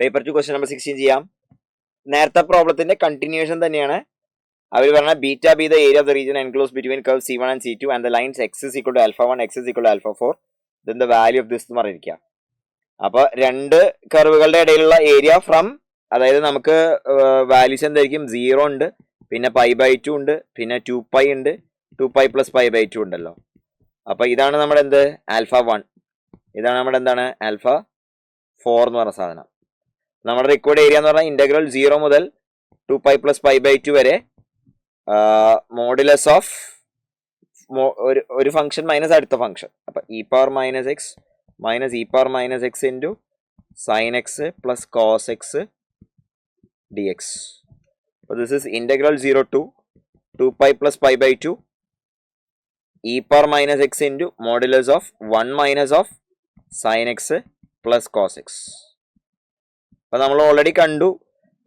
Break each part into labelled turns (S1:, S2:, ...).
S1: Paper 2 question number 16 ചെയ്യാം. നേരത്തെ പ്രോബ്ലത്തിന്റെ continuation തന്നെയാണ്. അവർ പറഞ്ഞ beta B the area of the region enclose between curve C1 and C2 and the lines x is equal to alpha 1, x is equal to alpha 4, then the value of this എന്ന് പറഞ്ഞിരിക്കുക. അപ്പൊ രണ്ട് കർവുകളുടെ ഇടയിലുള്ള area from, അതായത് നമുക്ക് values എന്തായിരിക്കും, 0 ഉണ്ട്, പിന്നെ π/2 ഉണ്ട്, പിന്നെ 2π ഉണ്ട്, 2π + π/2 ഉണ്ടല്ലോ. അപ്പൊ ഇതാണ് നമ്മുടെ എന്ത്, ആൽഫ 1, ഇതാണ് നമ്മുടെ എന്താണ് ആൽഫ 4 എന്ന് പറഞ്ഞ സാധനം. നമ്മുടെ റിക്വയർഡ് ഏരിയ എന്ന് പറഞ്ഞാൽ ഇന്റഗ്രൽ 0 മുതൽ 2π + π/2 വരെ മോഡുലസ് ഓഫ് ഒരു ഫംഗ്ഷൻ മൈനസ് അടുത്ത ഫംഗ്ഷൻ. അപ്പൊ e⁻ - x minus e⁻ - x into sin x plus cos x dx. So this is integral 0 to 2π + π/2 e⁻ - x into modulus of 1 minus of sin x plus cos x. അപ്പൊ നമ്മൾ already കണ്ടു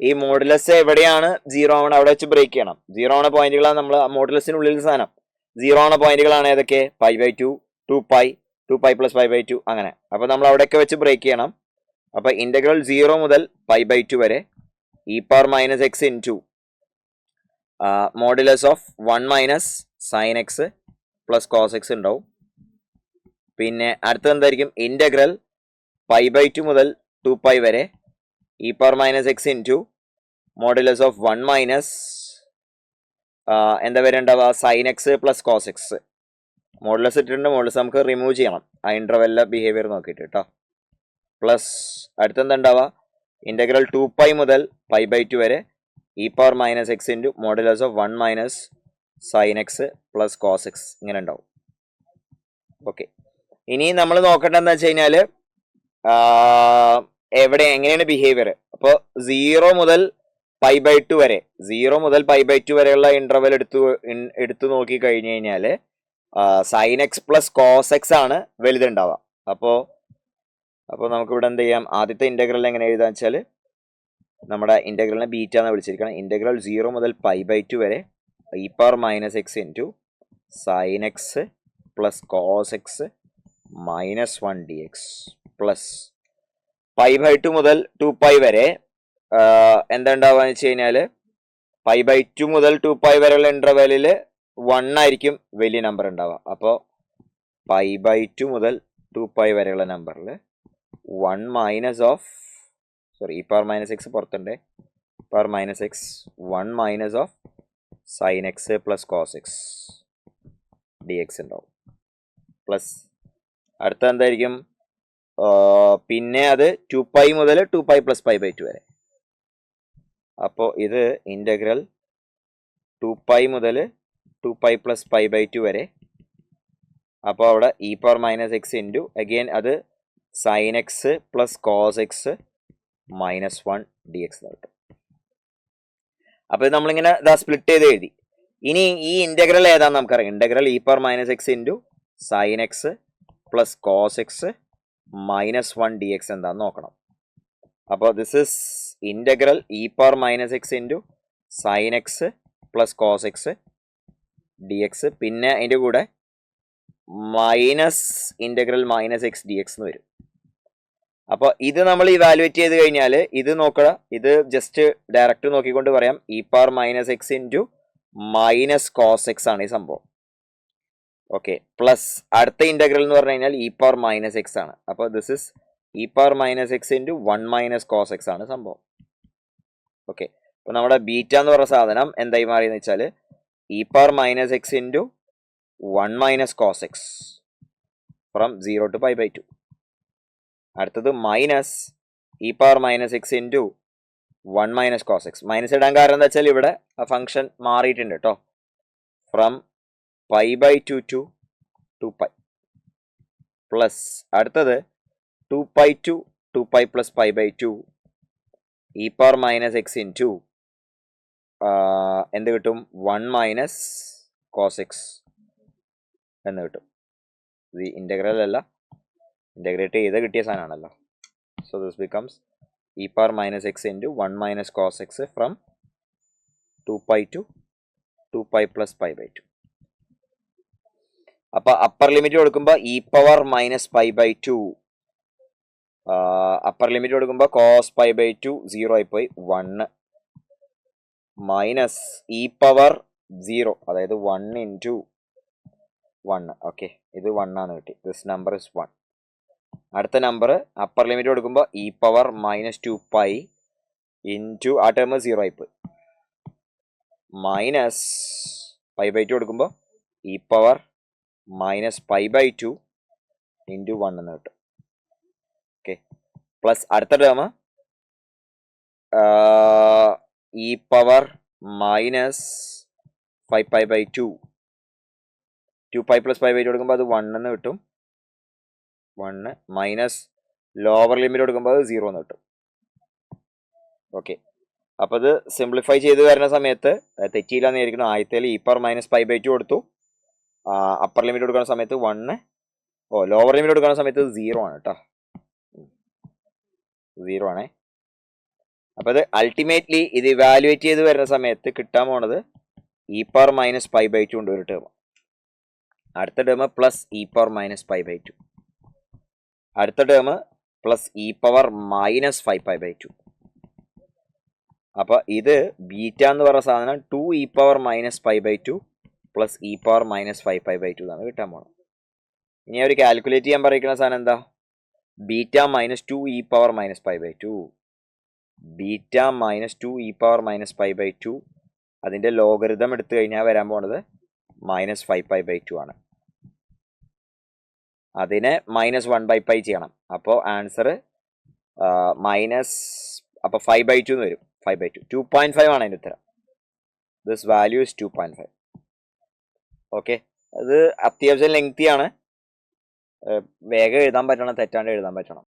S1: ഈ modulus എവിടെയാണ് 0 ആവണം അവിടെ വെച്ച് break ചെയ്യണം. 0 ആവണ പോയിന്റുകളാണ് നമ്മൾ മോഡുലസിനുള്ളിൽ സാധനം. 0 ആവണ പോയിന്റുകളാണ് ഏതൊക്കെ, π/2, 2π, 2π + π/2 അങ്ങനെ. അപ്പൊ നമ്മൾ അവിടെയൊക്കെ വെച്ച് ബ്രേക്ക് ചെയ്യണം. അപ്പൊ ഇന്റഗ്രൽ 0 മുതൽ π/2 വരെ e⁻ - x into modulus of 1 minus sine x plus cos x ഉണ്ടാവും. പിന്നെ അടുത്തത് എന്തായിരിക്കും, ഇന്റഗ്രൽ π/2 മുതൽ 2π വരെ e⁻ - x into modulus of 1 minus എന്താ വരെ ഉണ്ടാവുക, sine x plus cos x. Modulus ഇട്ടിട്ടുണ്ട്, മോഡുലസ് നമുക്ക് റിമൂവ് ചെയ്യണം ആ ഇന്റർവെല്ലിലെ ബിഹേവിയർ നോക്കിയിട്ട് കേട്ടോ. പ്ലസ് അടുത്തെന്താ ഉണ്ടാവുക, ഇന്റഗ്രൽ 2π മുതൽ π/2 വരെ e⁻ - x into modulus of 1 minus sine x plus cos x ഇങ്ങനെ ഉണ്ടാവും. ഓക്കെ, ഇനി നമ്മൾ നോക്കേണ്ടത് എന്താ വെച്ച് കഴിഞ്ഞാൽ എവിടെ എങ്ങനെയാണ് ബിഹേവിയർ. അപ്പോൾ 0 മുതൽ π/2 വരെ, 0 മുതൽ π/2 വരെയുള്ള ഇന്റർവെൽ എടുത്തു നോക്കി കഴിഞ്ഞു കഴിഞ്ഞാൽ sine x plus cos x ആണ് വലുതുണ്ടാവുക. അപ്പോൾ നമുക്കിവിടെ എന്ത് ചെയ്യാം, ആദ്യത്തെ ഇന്റഗ്രൽ എങ്ങനെ എഴുതാന്ന് വെച്ചാൽ നമ്മുടെ ഇന്റഗ്രലിനെ ബീറ്റ എന്ന് വിളിച്ചിരിക്കണം. ഇന്റഗ്രൽ 0 മുതൽ π/2 വരെ e⁻ - x into sine x plus cos x minus 1 dx plus π/2 മുതൽ 2π വരെ എന്താ ഉണ്ടാവുക വെച്ച് കഴിഞ്ഞാൽ π/2 മുതൽ 2π വരെയുള്ള ഇന്റർവെല്ലിൽ 1 ആയിരിക്കും വലിയ നമ്പർ ഉണ്ടാവുക. അപ്പോൾ π/2 മുതൽ 2π വരെയുള്ള നമ്പറിൽ 1 മൈനസ് ഓഫ് e⁻ - x പുറത്തുണ്ട്, e⁻ - x 1 minus of sine x plus cos x dx ഉണ്ടാവും. പ്ലസ് അടുത്ത എന്തായിരിക്കും, പിന്നെ അത് 2π മുതൽ 2π + π/2 വരെ. അപ്പോൾ ഇത് ഇന്റഗ്രൽ 2π മുതൽ 2π + π/2 വരെ. അപ്പോൾ അവിടെ e⁻ - x ഇൻറ്റു അഗെയിൻ അത് sine x plus cos x minus 1 dx കിട്ടും. അപ്പോൾ നമ്മളിങ്ങനെ സ്പ്ലിറ്റ് ചെയ്ത് എഴുതി. ഇനി ഈ ഇന്റഗ്രൽ ഏതാണെന്ന് നമുക്കറിയാം. Integral e⁻ - x into sine x plus cos x minus 1 dx എന്താന്ന് നോക്കണം. അപ്പോൾ this is integral e⁻ - x into sine x plus cos x dx, പിന്നെ അതിൻ്റെ കൂടെ മൈനസ് ഇന്റഗ്രൽ -x dx എന്ന് വരും. അപ്പോൾ ഇത് നമ്മൾ ഇവാലുവേറ്റ് ചെയ്ത് കഴിഞ്ഞാൽ ഇത് നോക്കുക, ഇത് ജസ്റ്റ് ഡയറക്റ്റ് നോക്കിക്കൊണ്ട് പറയാം e⁻ - x into minus cos x ആണ് ഈ സംഭവം. ഓക്കെ, പ്ലസ് അടുത്ത ഇന്റഗ്രൽ എന്ന് പറഞ്ഞു കഴിഞ്ഞാൽ e⁻ - x ആണ്. അപ്പോൾ this is e⁻ - x into 1 minus cos x ആണ് സംഭവം. ഓക്കെ, അപ്പോൾ നമ്മുടെ ബീറ്റ എന്ന് പറഞ്ഞ സാധനം എന്തായി മാറിയെന്ന് വെച്ചാൽ e⁻ - x into 1 minus cos x from 0 to π/2. അടുത്തത് minus e⁻ - x into 1 minus cos x. Minus ഇടാൻ കാരണം എന്താ വെച്ചാൽ ഇവിടെ ആ ഫംഗ്ഷൻ മാറിയിട്ടുണ്ട് കേട്ടോ, ഫ്രം π/2 to 2π. പ്ലസ് അടുത്തത് 2π to 2π + π/2 e⁻ - x ഇൻറ്റു എന്ത് കിട്ടും, 1 മൈനസ് കോസ് എക്സ് എന്ന് കിട്ടും. ഇത് ഇന്റഗ്രൽ അല്ല, ഇന്റഗ്രേറ്റ് ചെയ്ത് കിട്ടിയ സാധനമാണല്ലോ. So this becomes e⁻ - x into 1 minus cos x from 2π to 2π + π/2. അപ്പൊ അപ്പർ ലിമിറ്റ് കൊടുക്കുമ്പോൾ e⁻ - π/2 അപ്പർ ലിമിറ്റ് കൊടുക്കുമ്പോൾ കോസ് പൈ ബൈ ടു 0 ആയിപ്പോയി 1 മൈനസ് ഇ പവർ 0, അതായത് 1 ഇൻറ്റു 1. ഓക്കെ, ഇത് 1 ആണ് കിട്ടി. This number is 1. അടുത്ത നമ്പർ അപ്പർ ലിമിറ്റ് കൊടുക്കുമ്പോൾ ഇ പവർ മൈനസ് 2π ഇൻറ്റു ആ ടേം 0 ആയിപ്പോയി മൈനസ് പൈ ബൈ ടു കൊടുക്കുമ്പോൾ e power minus pi by two into 1 എന്ന് കിട്ടും. ഓക്കെ, പ്ലസ് അടുത്ത term e power minus 5π by 2 2π plus 5 by 2 കൊടുക്കുമ്പോൾ അത് 1 എന്ന് കിട്ടും. 1 മൈനസ് ലോവർ ലിമിറ്റ് കൊടുക്കുമ്പോൾ അത് 0 എന്ന് കിട്ടും. ഓക്കെ, അപ്പോൾ ഇത് സിംപ്ലിഫൈ ചെയ്ത് വരുന്ന സമയത്ത് തെറ്റിയില്ലാന്ന് വിചാരിക്കണം. ആദ്യത്തേൽ e power minus pi by 2 കൊടുത്തു. അപ്പർ ലിമിറ്റ് കൊടുക്കുന്ന സമയത്ത് 1, ലോവർ ലിമിറ്റ് കൊടുക്കുന്ന സമയത്ത് 0 ആണ് കേട്ടോ. 0 ആണേ. അപ്പോൾ ഇത് അൾട്ടിമേറ്റ്ലി ഇത് ഇവാലുവേറ്റ് ചെയ്ത് വരുന്ന സമയത്ത് കിട്ടാൻ പോണത് e power minus pi by 2 ഉണ്ട് ഒരു ടേം. അടുത്ത term plus e power minus pi by 2. അടുത്ത term plus e power minus 5π by 2. അപ്പോൾ ഇത് ബീറ്റ എന്ന് പറയുന്ന സാധനം 2 e power minus pi by 2 plus e power minus 5π by 2 എന്നാണ് കിട്ടാൻ പോകണം. ഇനി അവർ കാൽക്കുലേറ്റ് ചെയ്യാൻ പറയുന്ന സാധനം എന്താ? Beta minus 2 e power minus pi by 2. Beta minus 2 e power minus pi by 2 അതിൻ്റെ ലോഗരിതം എടുത്തു കഴിഞ്ഞാൽ വരാൻ പോണത് മൈനസ് 5π ബൈ 2 ആണ്. അതിനെ മൈനസ് 1/π ചെയ്യണം. അപ്പോൾ ആൻസർ മൈനസ്, അപ്പോൾ 5/2 എന്ന് വരും. 5/2 2.5 ആണ് അതിൻ്റെ ഉത്തരം. This value is 2.5. ഓക്കെ, അത് അത്യാവശ്യം ലെങ്തി ആണ്. വേഗം എഴുതാൻ പറ്റണം, തെറ്റാണ്ട് എഴുതാൻ പറ്റണം.